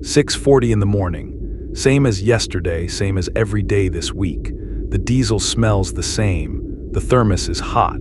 6:40 in the morning. Same as yesterday, same as every day this week. The diesel smells the same. The thermos is hot.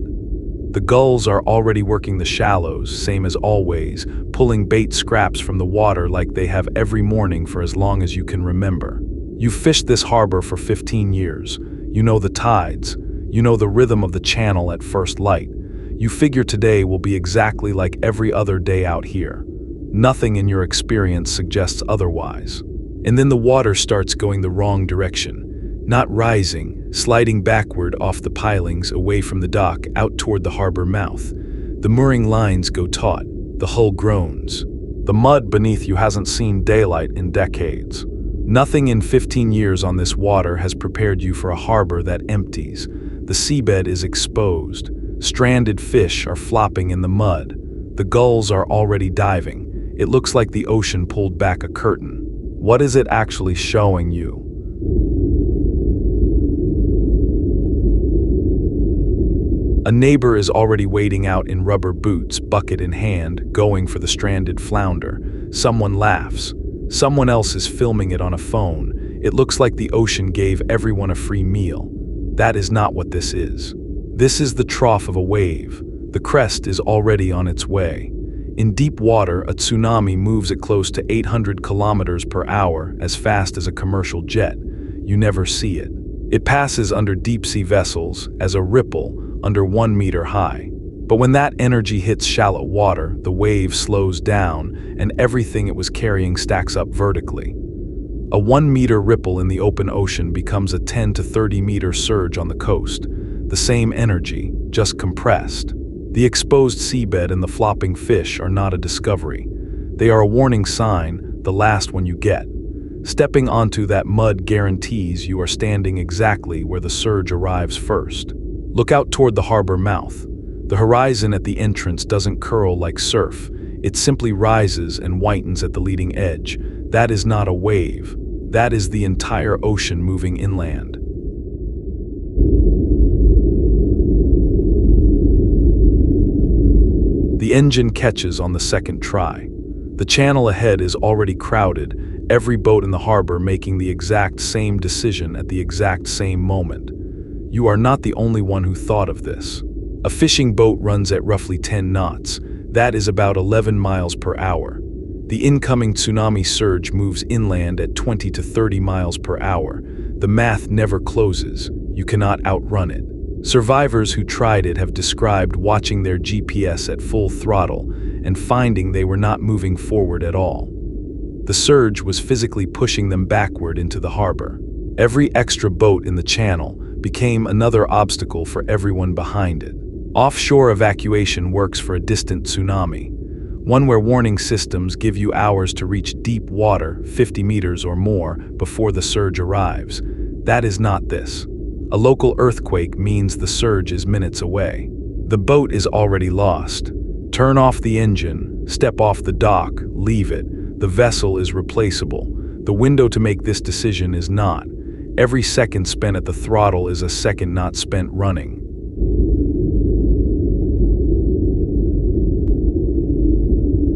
The gulls are already working the shallows, same as always, pulling bait scraps from the water like they have every morning for as long as you can remember. You've fished this harbor for 15 years. You know the tides. You know the rhythm of the channel at first light. You figure today will be exactly like every other day out here. Nothing in your experience suggests otherwise. And then the water starts going the wrong direction. Not rising, sliding backward off the pilings away from the dock out toward the harbor mouth. The mooring lines go taut. The hull groans. The mud beneath you hasn't seen daylight in decades. Nothing in 15 years on this water has prepared you for a harbor that empties. The seabed is exposed. Stranded fish are flopping in the mud. The gulls are already diving. It looks like the ocean pulled back a curtain. What is it actually showing you? A neighbor is already wading out in rubber boots, bucket in hand, going for the stranded flounder. Someone laughs. Someone else is filming it on a phone. It looks like the ocean gave everyone a free meal. That is not what this is. This is the trough of a wave. The crest is already on its way. In deep water, a tsunami moves at close to 800 kilometers per hour, as fast as a commercial jet. You never see it. It passes under deep-sea vessels as a ripple under 1 meter high. But when that energy hits shallow water, the wave slows down and everything it was carrying stacks up vertically. A 1 meter ripple in the open ocean becomes a 10 to 30 meter surge on the coast. The same energy, just compressed. The exposed seabed and the flopping fish are not a discovery. They are a warning sign, the last one you get. Stepping onto that mud guarantees you are standing exactly where the surge arrives first. Look out toward the harbor mouth. The horizon at the entrance doesn't curl like surf. It simply rises and whitens at the leading edge. That is not a wave. That is the entire ocean moving inland. The engine catches on the second try. The channel ahead is already crowded, every boat in the harbor making the exact same decision at the exact same moment. You are not the only one who thought of this. A fishing boat runs at roughly 10 knots. That is about 11 miles per hour. The incoming tsunami surge moves inland at 20 to 30 miles per hour. The math never closes. You cannot outrun it. Survivors who tried it have described watching their GPS at full throttle and finding they were not moving forward at all. The surge was physically pushing them backward into the harbor. Every extra boat in the channel became another obstacle for everyone behind it. Offshore evacuation works for a distant tsunami, one where warning systems give you hours to reach deep water, 50 meters or more, before the surge arrives. That is not this. A local earthquake means the surge is minutes away. The boat is already lost. Turn off the engine, step off the dock, leave it. The vessel is replaceable. The window to make this decision is not. Every second spent at the throttle is a second not spent running.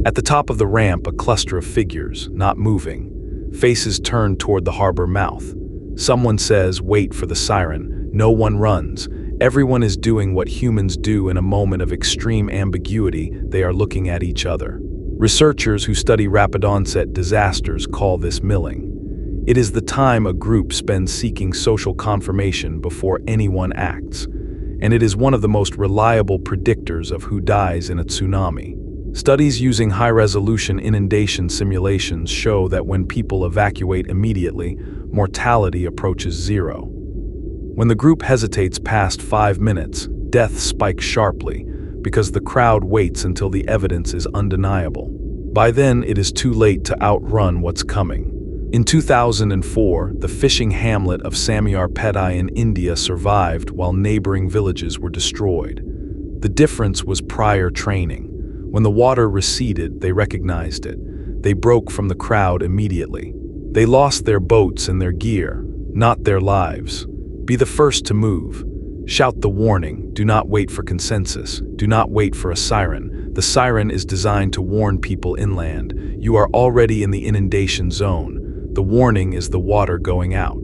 At the top of the ramp, a cluster of figures, not moving. Faces turned toward the harbor mouth. Someone says, "Wait for the siren." No one runs. Everyone is doing what humans do in a moment of extreme ambiguity. They are looking at each other. Researchers who study rapid onset disasters call this milling. It is the time a group spends seeking social confirmation before anyone acts, and it is one of the most reliable predictors of who dies in a tsunami. Studies using high-resolution inundation simulations show that when people evacuate immediately, mortality approaches zero. When the group hesitates past 5 minutes, death spikes sharply because the crowd waits until the evidence is undeniable. By then, it is too late to outrun what's coming. In 2004, the fishing hamlet of Samiarpeti in India survived while neighboring villages were destroyed. The difference was prior training. When the water receded, they recognized it. They broke from the crowd immediately. They lost their boats and their gear, not their lives. Be the first to move. Shout the warning. Do not wait for consensus. Do not wait for a siren. The siren is designed to warn people inland. You are already in the inundation zone. The warning is the water going out.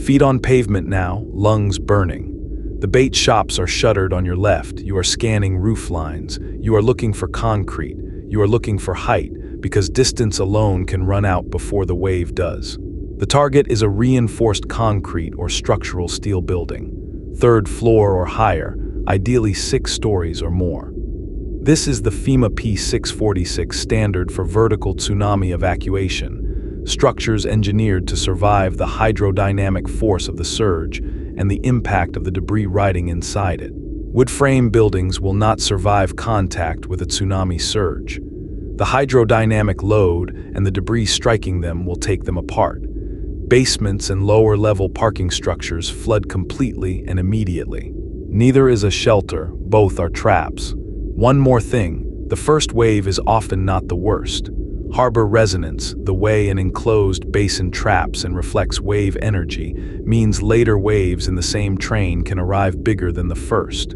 Feet on pavement now, lungs burning. The bait shops are shuttered on your left. You are scanning roof lines. You are looking for concrete. You are looking for height, because distance alone can run out before the wave does. The target is a reinforced concrete or structural steel building, 3rd floor or higher, ideally 6 stories or more. This is the FEMA P646 standard for vertical tsunami evacuation, structures engineered to survive the hydrodynamic force of the surge and the impact of the debris riding inside it. Wood frame buildings will not survive contact with a tsunami surge. The hydrodynamic load and the debris striking them will take them apart. Basements and lower-level parking structures flood completely and immediately. Neither is a shelter, both are traps. One more thing, the first wave is often not the worst. Harbor resonance, the way an enclosed basin traps and reflects wave energy, means later waves in the same train can arrive bigger than the first.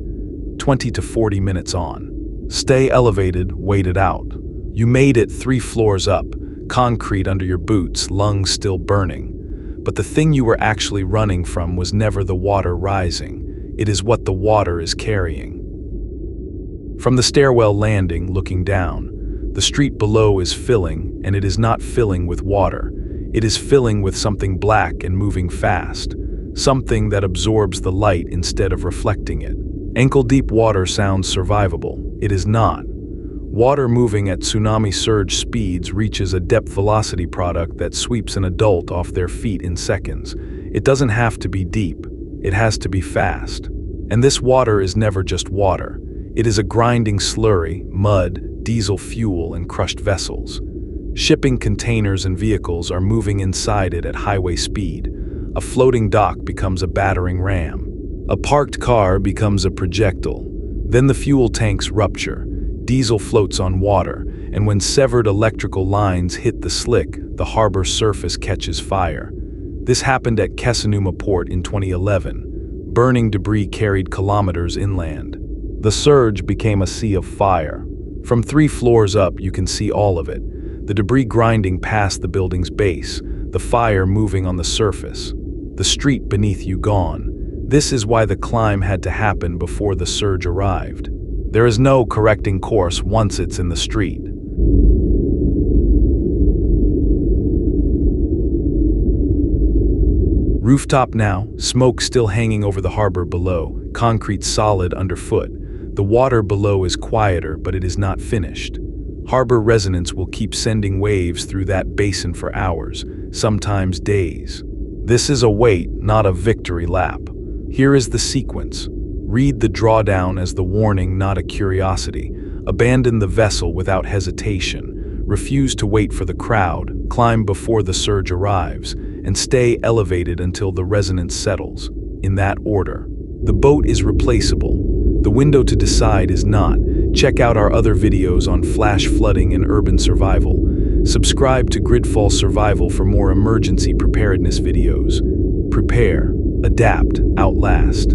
20 to 40 minutes on. Stay elevated, wait it out. You made it 3 floors up, concrete under your boots, lungs still burning. But the thing you were actually running from was never the water rising. It is what the water is carrying. From the stairwell landing, looking down, the street below is filling, and it is not filling with water. It is filling with something black and moving fast, something that absorbs the light instead of reflecting it. Ankle-deep water sounds survivable. It is not. Water moving at tsunami surge speeds reaches a depth velocity product that sweeps an adult off their feet in seconds. It doesn't have to be deep. It has to be fast. And this water is never just water. It is a grinding slurry, mud, diesel fuel, and crushed vessels. Shipping containers and vehicles are moving inside it at highway speed. A floating dock becomes a battering ram. A parked car becomes a projectile. Then the fuel tanks rupture. Diesel floats on water, and when severed electrical lines hit the slick, the harbor surface catches fire. This happened at Tsunami port in 2011. Burning debris carried kilometers inland. The surge became a sea of fire. From 3 floors up, you can see all of it. The debris grinding past the building's base, the fire moving on the surface, the street beneath you gone. This is why the climb had to happen before the surge arrived. There is no correcting course once it's in the street. Rooftop now, smoke still hanging over the harbor below, concrete solid underfoot. The water below is quieter, but it is not finished. Harbor resonance will keep sending waves through that basin for hours, sometimes days. This is a wait, not a victory lap. Here is the sequence. Read the drawdown as the warning, not a curiosity. Abandon the vessel without hesitation. Refuse to wait for the crowd. Climb before the surge arrives. And stay elevated until the resonance settles. In that order. The boat is replaceable. The window to decide is not. Check out our other videos on flash flooding and urban survival. Subscribe to Gridfall Survival for more emergency preparedness videos. Prepare, adapt, outlast.